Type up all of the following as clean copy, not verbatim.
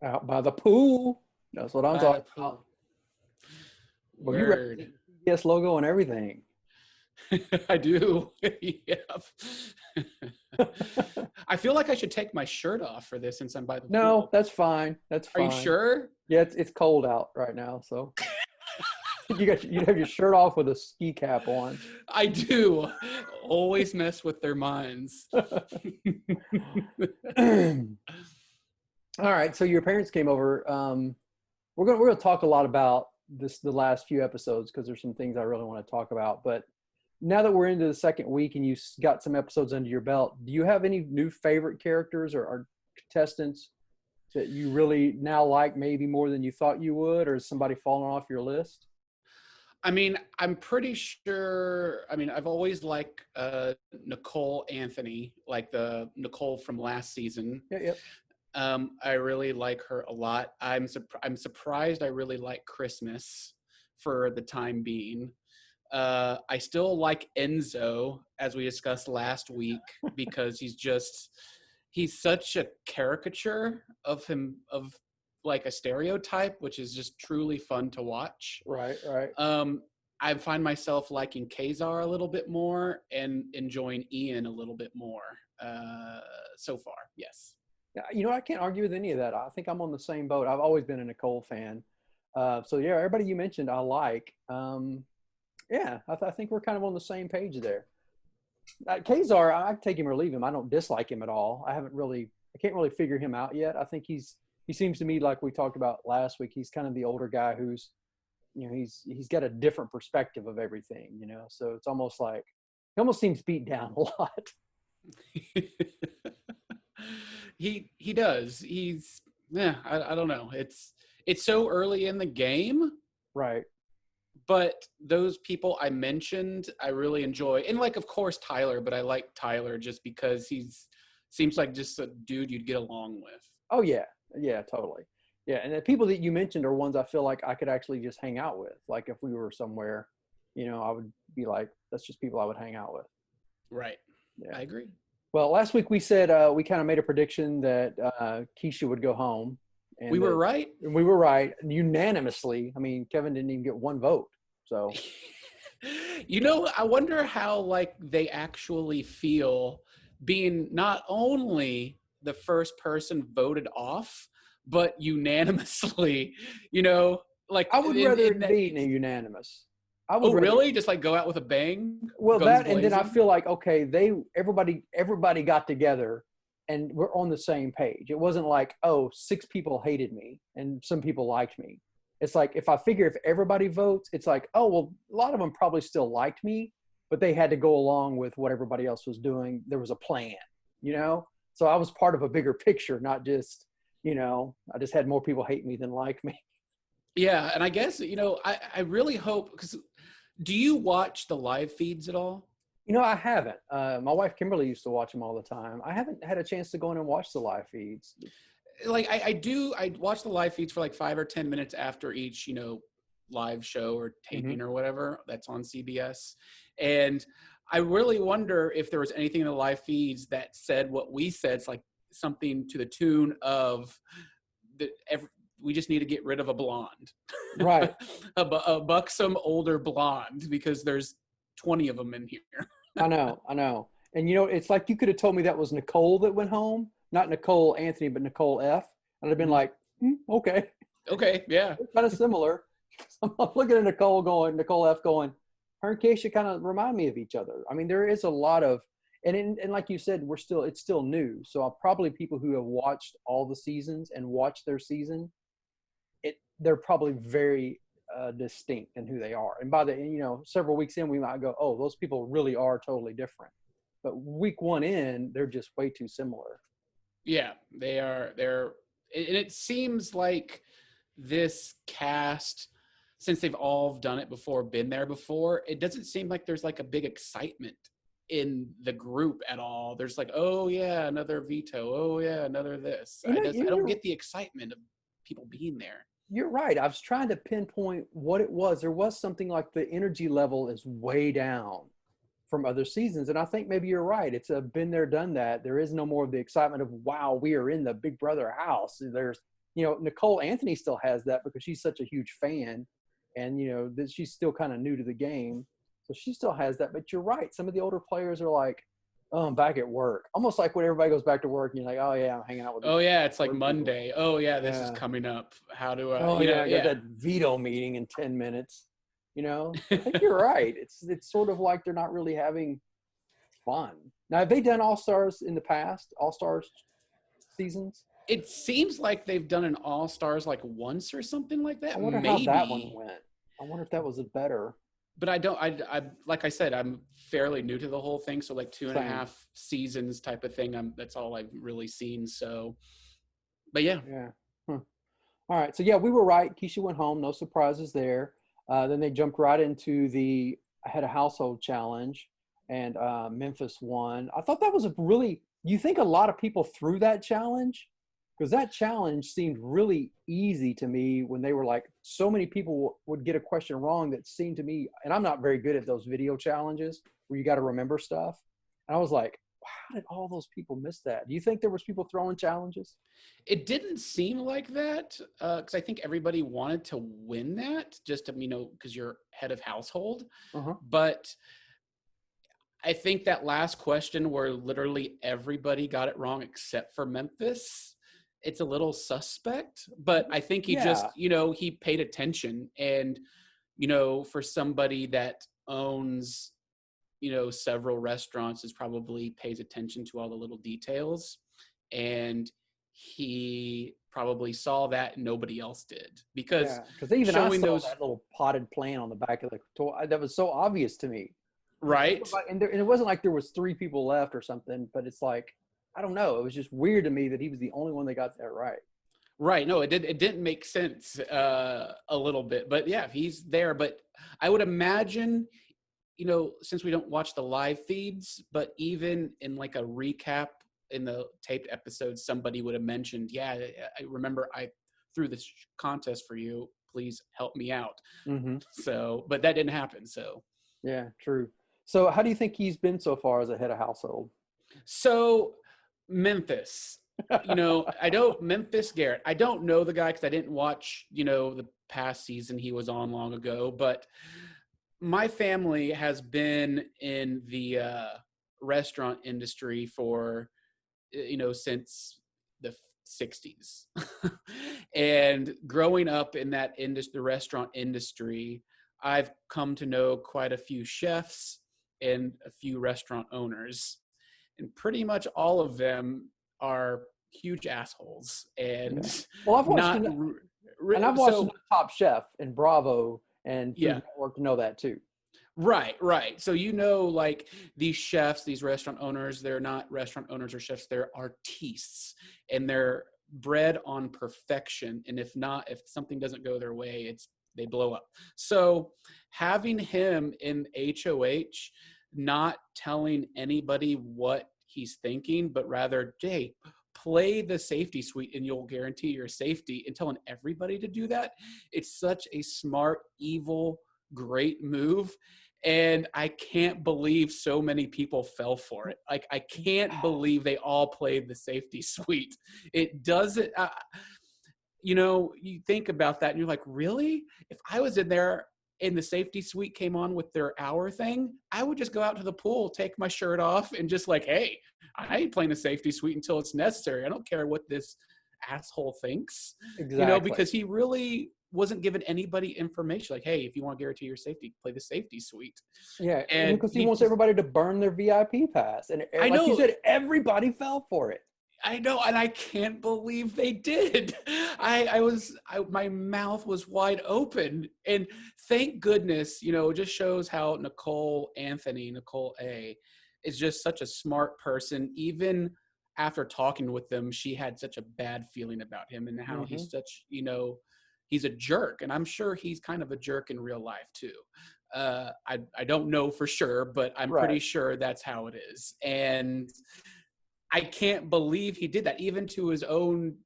Out by the pool. That's what I'm By the talking about. pool. Well, you Word. represent the CBS logo and everything. I do. Yep. I feel like I should take my shirt off for this since I'm by the No, pool. that's fine. That's Are you fine. sure? Yeah, it's cold out right now, so you have your shirt off with a ski cap on. I do. Always mess with their minds. All right, so your parents came over. We're gonna talk a lot about the last few episodes because there's some things I really want to talk about. But now that we're into the second week and you got some episodes under your belt, do you have any new favorite characters or contestants that you really now like maybe more than you thought you would, or is somebody fallen off your list? I mean, I'm pretty sure. I mean, I've always liked Nicole Anthony, like the Nicole from last season. Yeah, yep. I really like her a lot. I'm surprised I really like Christmas for the time being. I still like Enzo, as we discussed last week, because he's such a caricature of him, of like a stereotype, which is just truly fun to watch. Right, right. Um, I find myself liking Kazar a little bit more and enjoying Ian a little bit more so far. Yes. Yeah, I can't argue with any of that. I think I'm on the same boat. I've always been a Nicole fan. So yeah, everybody you mentioned I like. Yeah, I think we're kind of on the same page there. Kazar, I take him or leave him. I don't dislike him at all. I can't really figure him out yet. I think he seems to me like we talked about last week. He's kind of the older guy who's, he's got a different perspective of everything. So it's almost like he almost seems beat down a lot. He does. He's yeah. I don't know. It's so early in the game, Right. but those people I mentioned, I really enjoy. And like, of course, Tyler, but I like Tyler just because he's seems like just a dude you'd get along with. Oh yeah, yeah, totally. Yeah, and the people that you mentioned are ones I feel like I could actually just hang out with. Like if we were somewhere, I would be like, that's just people I would hang out with. Right. Yeah. I agree. Well, last week we said we kind of made a prediction that Keisha would go home, We and were that right. and we were right unanimously. I mean, Kevin didn't even get one vote. So I wonder how like they actually feel being not only the first person voted off, but unanimously, like I would rather in it that. be unanimous. I would Oh, rather. really? Just like go out with a bang, Well, guns that and then I blazing. feel like okay, everybody got together and we're on the same page. It wasn't like, oh, six people hated me and some people liked me. It's like if everybody votes, it's like, oh well, a lot of them probably still liked me, but they had to go along with what everybody else was doing. There was a plan, you know? So I was part of a bigger picture, not just, I just had more people hate me than like me. Yeah, and I guess I really hope because do you watch the live feeds at all? I haven't. My wife Kimberly used to watch them all the time. I haven't had a chance to go in and watch the live feeds. Like I do. I watch the live feeds for like 5 or 10 minutes after each live show or Hmm. taping or whatever that's on CBS, and I really wonder if there was anything in the live feeds that said what we said. It's like something to the tune of that we just need to get rid of a blonde, Right. a buxom older blonde because there's 20 of them in here. I know. I know. And it's like you could have told me that was Nicole that went home, not Nicole Anthony, but Nicole F. And I'd have been Mhm. like, okay, Okay, yeah. kind of similar. I'm looking at Nicole F going, her and Keisha kind of remind me of each other. I mean, there is a lot of, and like you said, it's still new. So probably people who have watched all the seasons and watched their season, they're probably very distinct in who they are. And by the several weeks in, we might go, oh, those people really are totally different. But week one in, they're just way too similar. Yeah, they are. And it seems like this cast, since they've all done it before, been there before, it doesn't seem like there's like a big excitement in the group at all. There's like, oh yeah, another veto. Oh yeah, another this. You know, I don't you're get the excitement of people being there. you're right. I was trying to pinpoint what it was. There was something like the energy level is way down from other seasons, and I think maybe you're right. It's a been there, done that. There is no more of the excitement of wow, we are in the Big Brother house. Nicole Anthony still has that because she's such a huge fan, and that she's still kind of new to the game, so she still has that. But you're right, some of the older players are like, oh, I'm back at work, almost like when everybody goes back to work and you're like, oh yeah, I'm hanging out with Oh yeah, it's like work people. Monday. Oh yeah, this is Yeah. coming up. How do I? Oh yeah, I got that veto meeting in 10 minutes. I think you're right. It's sort of like they're not really having fun. Now, have they done All-Stars in the past? All-Stars seasons? It seems like they've done an All-Stars like once or something like that. I wonder Maybe. how that one went. I wonder if that was better. But I like I said, I'm fairly new to the whole thing. So like 2.5 seasons type of thing. That's all I've really seen. So, but yeah. Yeah. Huh. All right. So yeah, we were right. Keisha went home. No surprises there. Then they jumped right into the head of household challenge, and Memphis won. I thought that was you think a lot of people threw that challenge? Because that challenge seemed really easy to me when they were like, so many people would get a question wrong that seemed to me, and I'm not very good at those video challenges where you got to remember stuff. And I was like, how did all those people miss that? Do you think there was people throwing challenges? It didn't seem like that because I think everybody wanted to win that just to, because you're head of household. Uh-huh. But I think that last question where literally everybody got it wrong except for Memphis, it's a little suspect. But I think he just, he paid attention. And, for somebody that owns several restaurants, is probably pays attention to all the little details, and he probably saw that and nobody else did, because even I saw that little potted plant on the back of the toy. That was so obvious to me, right? And it wasn't like there was 3 people left or something, but it's like, I don't know, it was just weird to me that he was the only one that got that right. No, it didn't make sense a little bit, but yeah, he's there. But I would imagine, since we don't watch the live feeds, but even in like a recap in the taped episodes, somebody would have mentioned, yeah, I remember I threw this contest for you. Please help me out. Mm-hmm. So, but that didn't happen. So, yeah, true. So how do you think he's been so far as a head of household? So Memphis, Memphis Garrett, I don't know the guy because I didn't watch, the past season he was on long ago, but my family has been in the restaurant industry for, since the 60s. And growing up in that the restaurant industry, I've come to know quite a few chefs and a few restaurant owners. And pretty much all of them are huge assholes. And well, I've watched I've watched Top Chef and Bravo and Food Network to know that too. Right. So, like these chefs, these restaurant owners, they're not restaurant owners or chefs, they're artistes, and they're bred on perfection. And if something doesn't go their way, they blow up. So having him in HOH, not telling anybody what he's thinking, but rather, hey, play the safety suite and you'll guarantee your safety, and telling everybody to do that. It's such a smart, evil, great move. And I can't believe so many people fell for it. Like, I can't believe they all played the safety suite. It doesn't, you think about that and you're like, really? If I was in there and the safety suite came on with their hour thing, I would just go out to the pool, take my shirt off, and just like, hey, I ain't playing the safety suite until it's necessary. I don't care what this asshole thinks. Exactly. Because he really wasn't giving anybody information. Like, hey, if you want to guarantee your safety, play the safety suite. Yeah, and because he wants everybody to burn their VIP pass. And like you said, everybody fell for it. I know, and I can't believe they did. My mouth was wide open, and thank goodness, it just shows how Nicole A, is just such a smart person. Even after talking with them, she had such a bad feeling about him and how he's such, he's a jerk, and I'm sure he's kind of a jerk in real life too. I don't know for sure, but I'm pretty sure that's how it is. And I can't believe he did that, even to his own,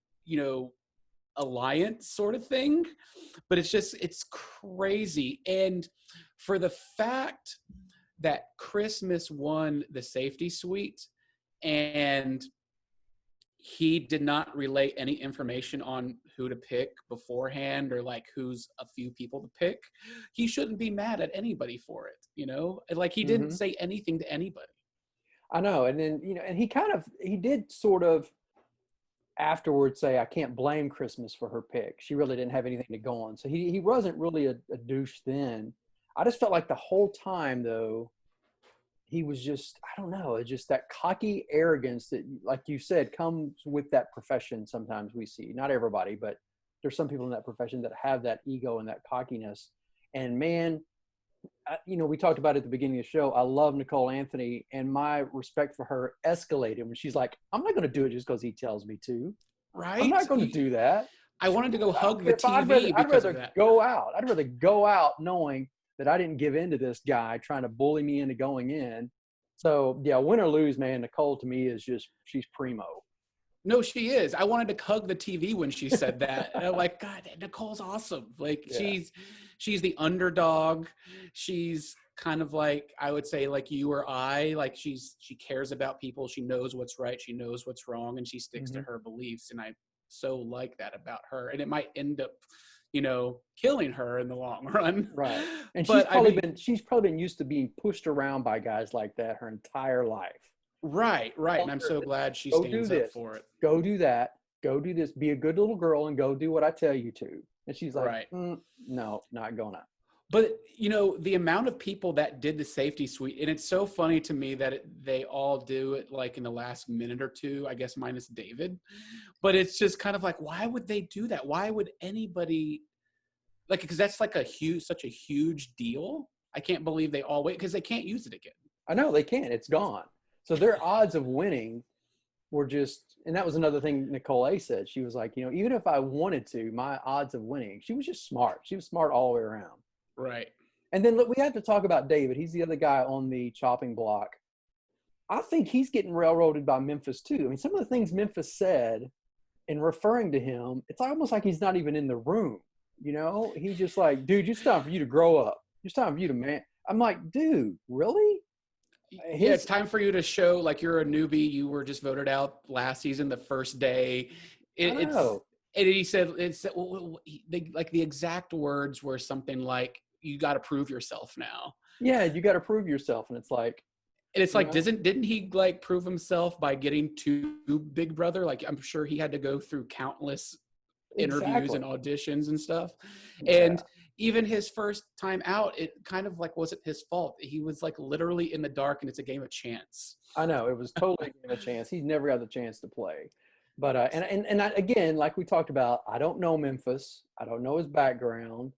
alliance sort of thing. But it's crazy. And for the fact that Christmas won the safety suite, and he did not relay any information on who to pick beforehand or like who's a few people to pick, he shouldn't be mad at anybody for it, you know? Like he didn't Hmm. say anything to anybody. I know. And then, and he did sort of afterwards say, I can't blame Christmas for her pick. She really didn't have anything to go on. So he wasn't really a douche then. I just felt like the whole time, though, he was just, I don't know, it's just that cocky arrogance that, like you said, comes with that profession. Sometimes we see, not everybody, but there's some people in that profession that have that ego and that cockiness. And man, we talked about it at the beginning of the show. I love Nicole Anthony, and my respect for her escalated when she's like, I'm not going to do it just because he tells me to. I'm Right? not going to do that. I wanted to go I don't hug the care if TV I'd because of rather that. go out. I'd rather go out knowing that I didn't give in to this guy trying to bully me into going in. So yeah, win or lose, man, Nicole to me is just, she's primo. No, she is. I wanted to hug the TV when she said that. And I'm like, God, Nicole's awesome. Like Yeah. she's the underdog. She's kind of like, I would say like you or I, like she cares about people. She knows what's right. She knows what's wrong, and she sticks to her beliefs. And I so like that about her. And it might end up, killing her in the long run. Right. And But she's probably been used to being pushed around by guys like that her entire life. right. And I'm so glad she Go stands do up this. for it. Go do that. Go do this. Be a good little girl and go do what I tell you to. And she's like, Right. no, not gonna. But, the amount of people that did the safety suite, and it's so funny to me that they all do it like in the last minute or two, I guess minus David. But it's just kind of like, why would they do that? Why would anybody, like, because that's like such a huge deal. I can't believe they all wait because they can't use it again. I know they can't. It's gone. So their odds of winning were just, and that was another thing Nicole A said. She was like, even if I wanted to, my odds of winning, she was just smart. She was smart all the way around. Right. And then look, we have to talk about David. He's the other guy on the chopping block. I think he's getting railroaded by Memphis too. I mean, some of the things Memphis said in referring to him, it's almost like he's not even in the room. He's just like, dude, it's time for you to grow up. It's time for you to man. I'm like, dude, really? Yeah, it's time for you to show like you're a newbie. You were just voted out last season, the first day. I know. And he said, like the exact words were something like, you got to prove yourself now. Yeah, you got to prove yourself. And it's like, didn't he like prove himself by getting to Big Brother? Like, I'm sure he had to go through countless interviews and auditions and stuff. Yeah. And even his first time out, it kind of like wasn't his fault. He was like literally in the dark, and it's a game of chance. I know, it was totally a game of chance. He's never got the chance to play. But and I, again, like we talked about, I don't know Memphis. I don't know his background.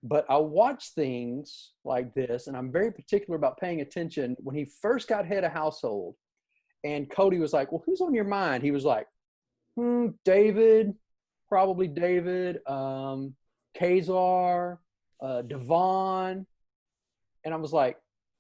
But I watch things like this, and I'm very particular about paying attention. When he first got head of household, and Cody was like, well, who's on your mind? He was like, David, probably David, Kazar, Devon. And I was like,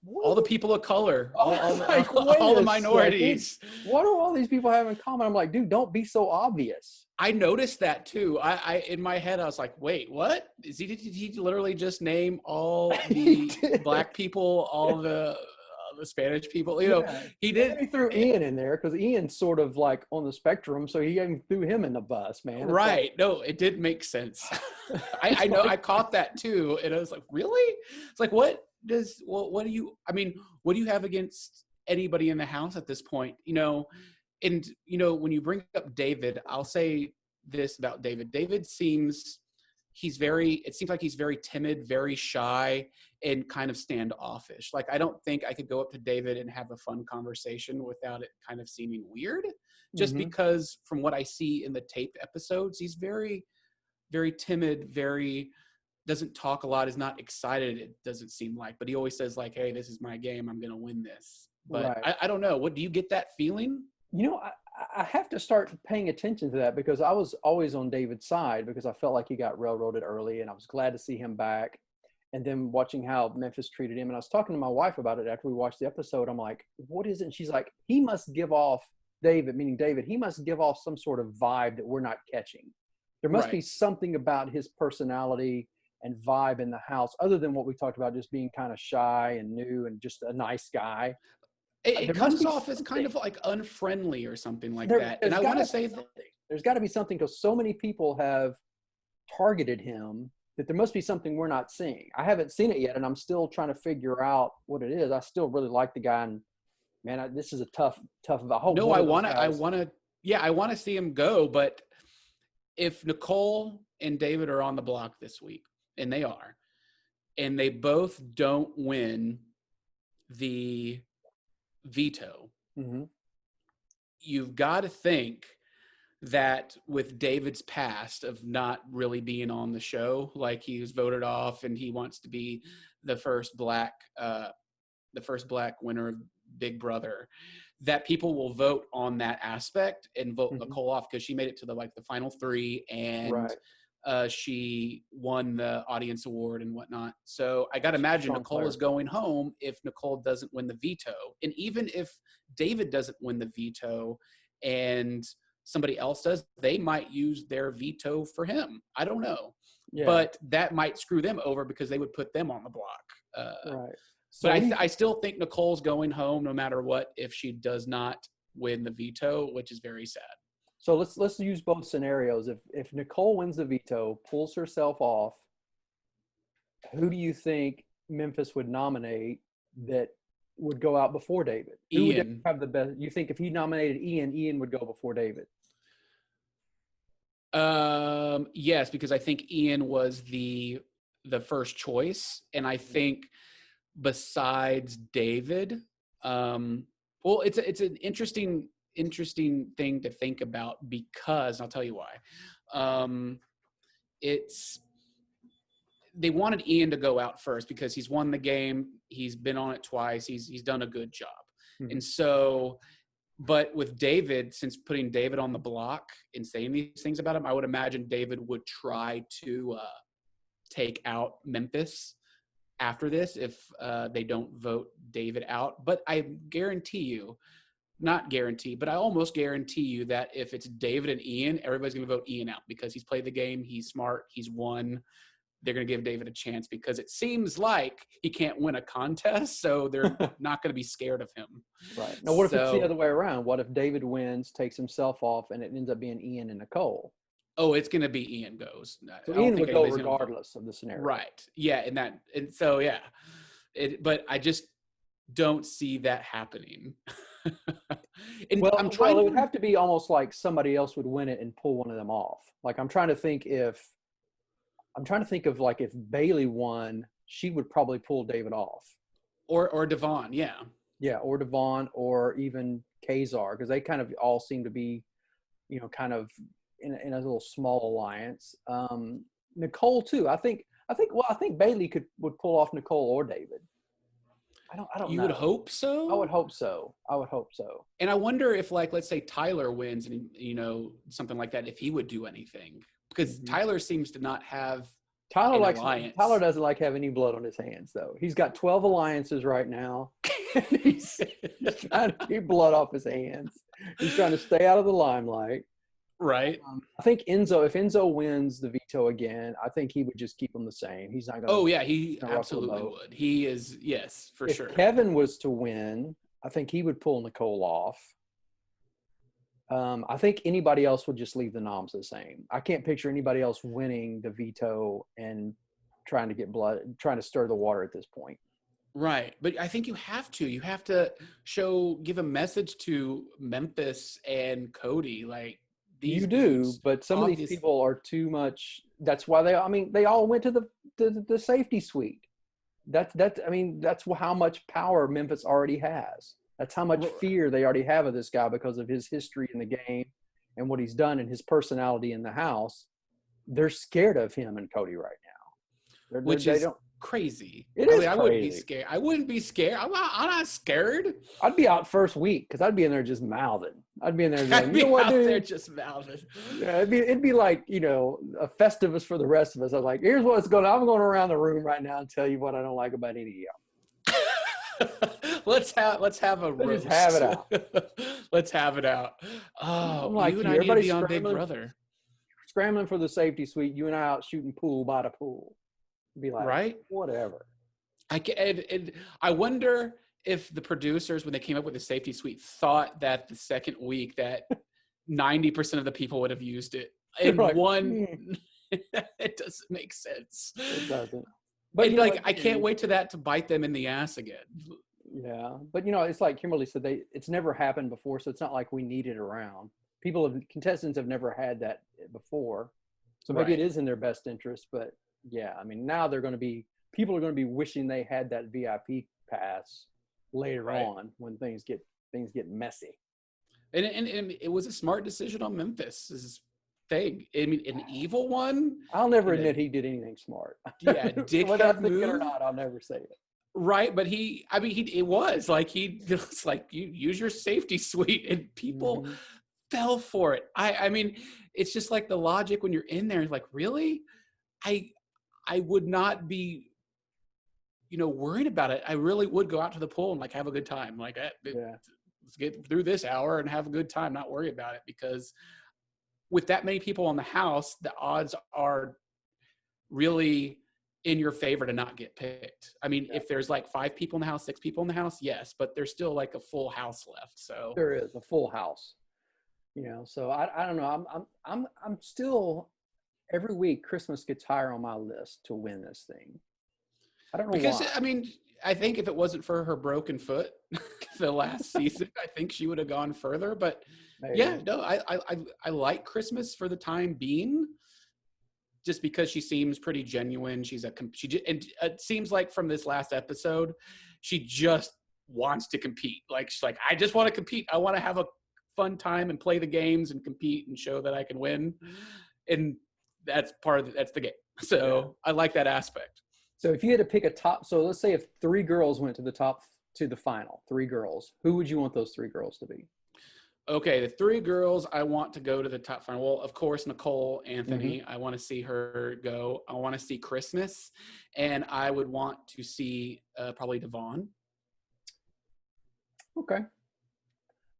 what? All the people of color, all All the minorities. What do all these people have in common? I'm like, dude, don't be so obvious. I noticed that too. I in my head, I was like, wait, what? Did he literally just name all the black people, all the Spanish people? He did. He threw Ian in there because Ian's sort of like on the spectrum, so he even threw him in the bus, man. It's right. No, it did make sense. I know. I caught that too. And I was like, really? It's like, what do you have against anybody in the house at this point? And, when you bring up David, I'll say this about David. David seems like he's very timid, very shy, and kind of standoffish. Like, I don't think I could go up to David and have a fun conversation without it kind of seeming weird, just because from what I see in the taped episodes, he's very, very timid, doesn't talk a lot, is not excited, it doesn't seem like, but he always says like, hey, this is my game, I'm going to win this. But right. I don't know. What do you get that feeling? I have to start paying attention to that because I was always on David's side because I felt like he got railroaded early, and I was glad to see him back. And then watching how Memphis treated him. And I was talking to my wife about it after we watched the episode. I'm like, what is it? And she's like, he must give off, David, meaning David, he must give off some sort of vibe that we're not catching. There must be something about his personality and vibe in the house other than what we talked about, just being kind of shy and new and just a nice guy. It there must comes be off as kind something. of like unfriendly or something like There, that. And there's I got want to to be say that, something. There's got to be something because so many people have targeted him that there must be something we're not seeing. I haven't seen it yet, and I'm still trying to figure out what it is. I still really like the guy, and man, this is a tough. I hope no, one I of those want to, guys. yeah, I want to see him go. But if Nicole and David are on the block this week, and they are, and they both don't win the veto, Mhm. you've got to think that with David's past of not really being on the show, like he was voted off and he wants to be the first black winner of Big Brother, that people will vote on that aspect and vote Mhm. Nicole off because she made it to the final three and Right. she won the audience award and whatnot. So I got to She's a imagine strong Nicole player. is going home if Nicole doesn't win the veto. And even if David doesn't win the veto and somebody else does, they might use their veto for him. I don't know. Yeah. But that might screw them over because they would put them on the block. Right. So But what do you I still think Nicole's going home no matter what if she does not win the veto, which is very sad. So let's use both scenarios. If Nicole wins the veto, pulls herself off, who do you think Memphis would nominate that would go out before David? Who would Ian. have the best? You think if he nominated Ian would go before David? Yes, because I think Ian was the first choice, and I think besides David, well, it's an interesting thing to think about because I'll tell you why. It's they wanted Ian to go out first because he's won the game, he's been on it twice, he's done a good job, and so. But with David, since putting David on the block and saying these things about him, I would imagine David would try to take out Memphis after this if they don't vote David out. But I guarantee you, not guarantee, but I almost guarantee you that if it's David and Ian, everybody's going to vote Ian out because he's played the game, he's smart, he's won. They're going to give David a chance because it seems like he can't win a contest, so they're not going to be scared of him. Right. Now, what if it's the other way around? What if David wins, takes himself off, and it ends up being Ian and Nicole? Oh, it's going to be Ian goes. So I don't Ian think would go anybody's going to regardless of the scenario. Right. Yeah, and so yeah. But I just don't see that happening. And Well, I'm trying it would have to be almost like somebody else would win it and pull one of them off. Like I'm trying to think of like if Bailey won, she would probably pull David off. Or Devon, yeah. Yeah, or Devon, or even Kazar, because they kind of all seem to be, kind of in a little small alliance. Nicole too. I think Bailey would pull off Nicole or David. I don't You know. would hope so? I would hope so. And I wonder if, like, let's say Tyler wins and, something like that, if he would do anything. Because Tyler seems to not have an alliance. Tyler doesn't like have any blood on his hands, though. He's got 12 alliances right now. He's trying to keep blood off his hands. He's trying to stay out of the limelight. Right. I think if Enzo wins the veto again, I think he would just keep them the same. He's not going to. Oh, yeah, he absolutely would. He is, yes, for sure. If Kevin was to win, I think he would pull Nicole off. I think anybody else would just leave the noms the same. I can't picture anybody else winning the veto and trying to stir the water at this point. Right. But I think you have to give a message to Memphis and Cody. Like, you do, but some of these people are too much. That's why they all went to the safety suite. That's how much power Memphis already has. That's how much fear they already have of this guy because of his history in the game and what he's done and his personality in the house. They're scared of him and Cody right now. Which is crazy. It is crazy. I wouldn't be scared. I wouldn't be scared. I'm not scared. I'd be out first week because I'd be in there just mouthing. I'd be in there going, there just mouthing. Yeah, it'd be like, a Festivus for the rest of us. I'm like, here's what's going on. I'm going around the room right now and tell you what I don't like about any of y'all. Let's have a roast. Just have it out. Let's have it out. Oh, like you and I need to be on Big Brother. Scrambling for the safety suite. You and I out shooting pool by the pool. Be like, right? Whatever. I wonder if the producers, when they came up with the safety suite, thought that the second week that 90% of the people would have used it. And Like, it doesn't make sense. It doesn't. But And like, I can't wait to that to bite them in the ass again. Yeah, but it's like Kimberly said, it's never happened before, so it's not like we need it around. Contestants have never had that before, so maybe it is in their best interest. But yeah, I mean, now people are going to be wishing they had that VIP pass later on when things get messy. And it was a smart decision on Memphis' thing. I mean, an evil one. I'll never admit he did anything smart. Yeah, dickhead whether I think move it or not, I'll never say it. Right, but it was like you use your safety suite, and people fell for it. I mean, it's just like the logic when you're in there. It's like, really, I would not be, worried about it. I really would go out to the pool and like have a good time. Like, let's get through this hour and have a good time, not worry about it, because with that many people in the house, the odds are really in your favor to not get picked. I mean, if there's like 5 people in the house, 6 people in the house, yes, but there's still like a full house left. So there is a full house, so I don't know. I'm still, every week Christmas gets higher on my list to win this thing. I don't know why. I mean, I think if it wasn't for her broken foot the last season, I think she would have gone further. But maybe. Yeah, no, I like Christmas for the time being, just because she seems pretty genuine. And it seems like from this last episode, she just wants to compete. Like, she's like, I just want to compete. I want to have a fun time and play the games and compete and show that I can win. And that's the game. So I like that aspect. So if you had to pick so let's say if 3 girls went to the final, 3 girls, who would you want those 3 girls to be? Okay, the 3 girls I want to go to the top final. Well, of course, Nicole Anthony. I want to see her go. I want to see Christmas, and I would want to see probably Devon. Okay.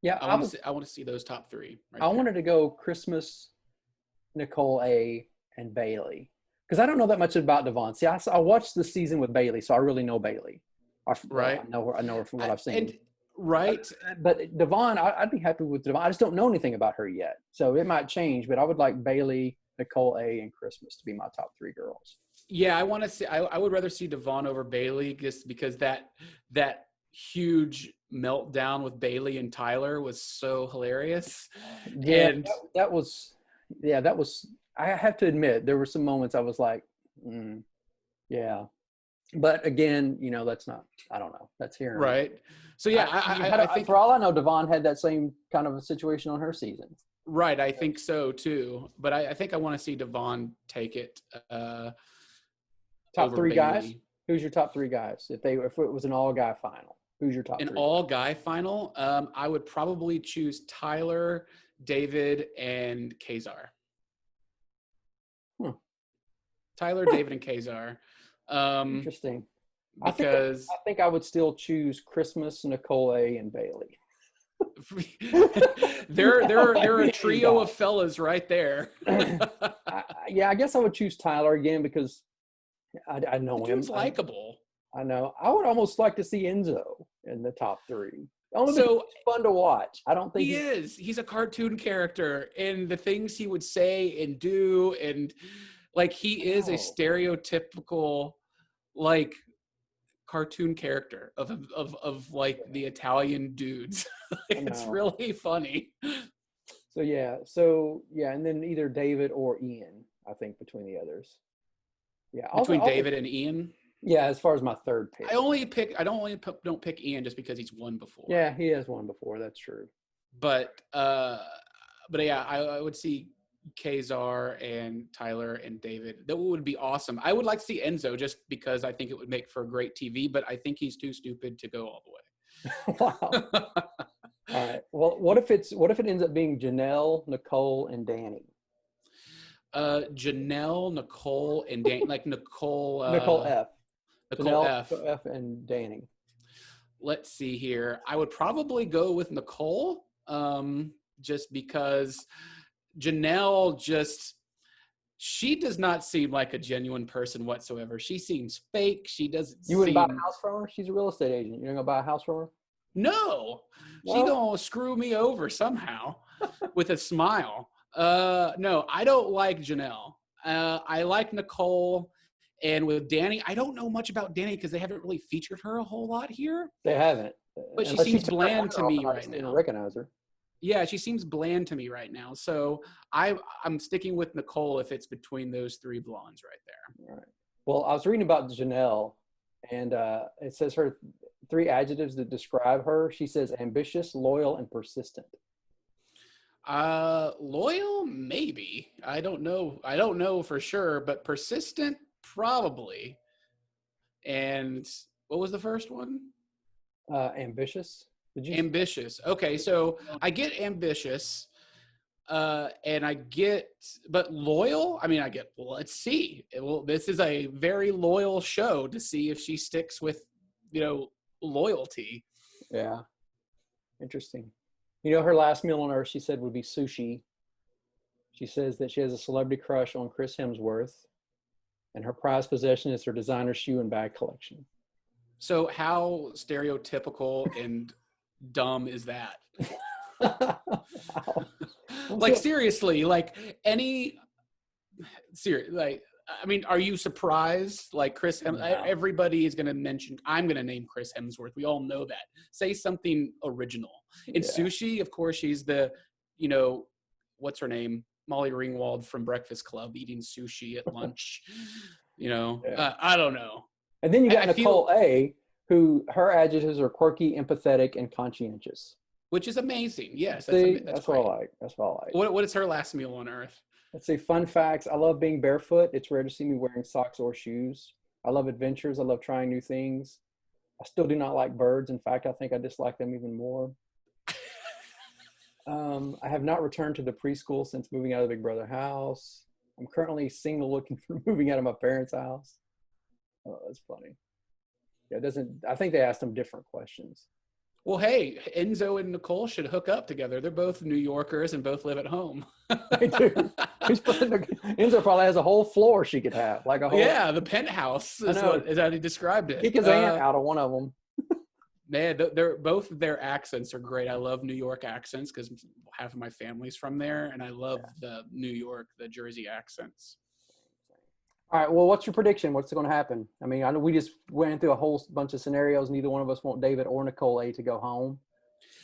Yeah, I want to see those top 3. I wanted to go Christmas, Nicole A, and Bailey, because I don't know that much about Devon. See, I watched the season with Bailey, so I really know Bailey. I know her from what I've seen. Right. But Devon, I'd be happy with Devon. I just don't know anything about her yet. So it might change, but I would like Bailey, Nicole A, and Christmas to be my top 3 girls. Yeah, I would rather see Devon over Bailey, just because that huge meltdown with Bailey and Tyler was so hilarious. Yeah, and that was I have to admit, there were some moments I was like, yeah. But again, that's not, I don't know. That's here. Right. So yeah, I think for all I know, Devon had that same kind of a situation on her season. Right. I think so too. But I think I want to see Devon take it. Top 3 guys? Who's your top 3 guys? If it was an all-guy final, who's your top 3? An all-guy final? I would probably choose Tyler, David, and Kazar. Tyler, David, and Kazar. Interesting. Because I think I would still choose Christmas, Nicole A, and Bailey. They're a trio of fellas right there. I guess I would choose Tyler again because I know him. Dude's likable. I know. I would almost like to see Enzo in the top 3. Only because it's fun to watch. I don't think he is. He's a cartoon character, and the things he would say and do, and like he is a stereotypical like cartoon character of like the Italian dudes. It's really funny. So yeah, and then either David or Ian, I think, between the others. Yeah, David and Ian. Yeah, as far as my third pick. Don't pick Ian just because he's won before. Yeah, he has won before. That's true. But yeah, I would see Kazar and Tyler and David. That would be awesome. I would like to see Enzo just because I think it would make for great TV, but I think he's too stupid to go all the way. Wow. All right. Well, what if it ends up being Janelle, Nicole, and Danny? Janelle, Nicole, and Danny. Like Nicole. Nicole F. Nicole Janelle, F, and Danny. Let's see here. I would probably go with Nicole, just because Janelle she does not seem like a genuine person whatsoever. She seems fake. She doesn't You wouldn't buy a seem. house from her? She's a real estate agent. You're gonna buy a house from her? No, she No. gonna screw me over somehow with a smile. No, I don't like Janelle. I like Nicole, and with Danny, I don't know much about Danny because they haven't really featured her a whole lot here. They haven't. But she Unless seems took her bland hat to off me and I right just didn't now. recognize her. Yeah, she seems bland to me right now. So I'm sticking with Nicole if it's between those three blondes right there. All right. Well, I was reading about Janelle, and it says her 3 adjectives that describe her. She says ambitious, loyal, and persistent. Loyal, maybe. I don't know. I don't know for sure, but persistent, probably. And what was the first one? Ambitious. Did you? Ambitious. Okay, so I get ambitious, and I get, but loyal. I mean, I get. Well, let's see. This is a very loyal show to see if she sticks with, loyalty. Yeah. Interesting. Her last meal on earth, she said, would be sushi. She says that she has a celebrity crush on Chris Hemsworth, and her prized possession is her designer shoe and bag collection. So how stereotypical and dumb is that? Like, seriously, like I mean, are you surprised? Like Chris, everybody is going to mention, I'm going to name Chris Hemsworth. We all know that. Say something original. In sushi, of course, she's the, what's her name? Molly Ringwald from Breakfast Club eating sushi at lunch. I don't know. And then you got Nicole A, who her adjectives are quirky, empathetic, and conscientious. Which is amazing. Yes. That's what I like. That's what I like. What is her last meal on earth? Let's see, fun facts. I love being barefoot. It's rare to see me wearing socks or shoes. I love adventures. I love trying new things. I still do not like birds. In fact, I think I dislike them even more. I have not returned to the preschool since moving out of the Big Brother house. I'm currently single looking for moving out of my parents' house. Oh, that's funny. Yeah, I think they asked them different questions. Well, hey, Enzo and Nicole should hook up together. They're both New Yorkers and both live at home. They do. Enzo probably has a whole floor she could have, like a whole. Yeah, the penthouse is how he described it. Kick his aunt out of one of them. Man, both of their accents are great. I love New York accents because half of my family's from there, and I love the Jersey accents. All right. Well, what's your prediction? What's going to happen? I mean, I know we just went through a whole bunch of scenarios. Neither one of us want David or Nicole A to go home.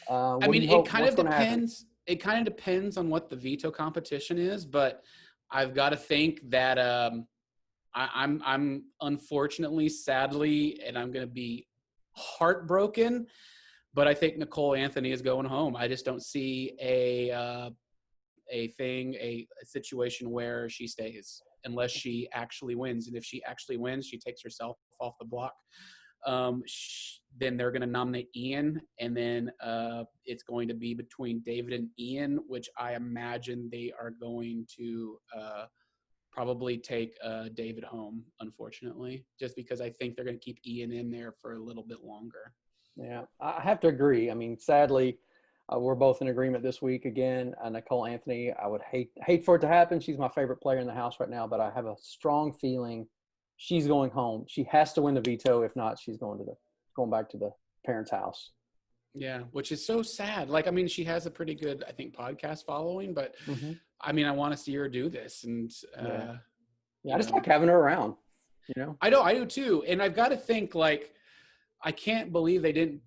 I mean, it kind of depends. It kind of depends on what the veto competition is, but I've got to think that I'm unfortunately, sadly, and I'm going to be heartbroken, but I think Nicole Anthony is going home. I just don't see a situation where she stays unless she actually wins. And if she actually wins, she takes herself off the block. Then they're going to nominate Ian, and then it's going to be between David and Ian, which I imagine they are going to probably take David home, unfortunately, just because I think they're going to keep Ian in there for a little bit longer. Yeah, I have to agree. I mean, sadly, we're both in agreement this week again. Nicole Anthony, I would hate for it to happen. She's my favorite player in the house right now, but I have a strong feeling she's going home. She has to win the veto. If not, she's going back to the parents' house. Yeah, which is so sad. Like, I mean, she has a pretty good, I think, podcast following, but I mean, I want to see her do this. And I just like having her around, I do too. And I've got to think, like, I can't believe they didn't.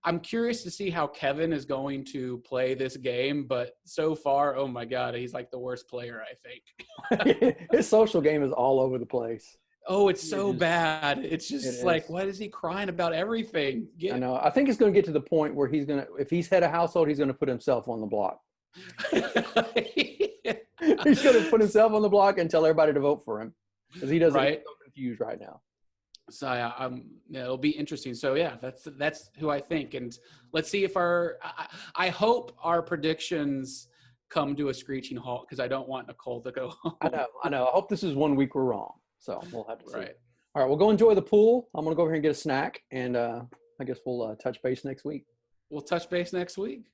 I'm curious to see how Kevin is going to play this game, but so far, oh my God, he's like the worst player, I think. His social game is all over the place. Oh, it's so bad. It's just like, what is he crying about everything? I know. I think it's going to get to the point where if he's head of household, he's going to put himself on the block. He's going to put himself on the block and tell everybody to vote for him because he doesn't. He's so confused right now. So it'll be interesting. So yeah, that's who I think, and let's see if I hope our predictions come to a screeching halt because I don't want Nicole to go home. I know. I hope this is 1 week we're wrong. So we'll have to see. Right. All right, we'll go enjoy the pool. I'm gonna go over here and get a snack, and I guess we'll touch base next week. We'll touch base next week.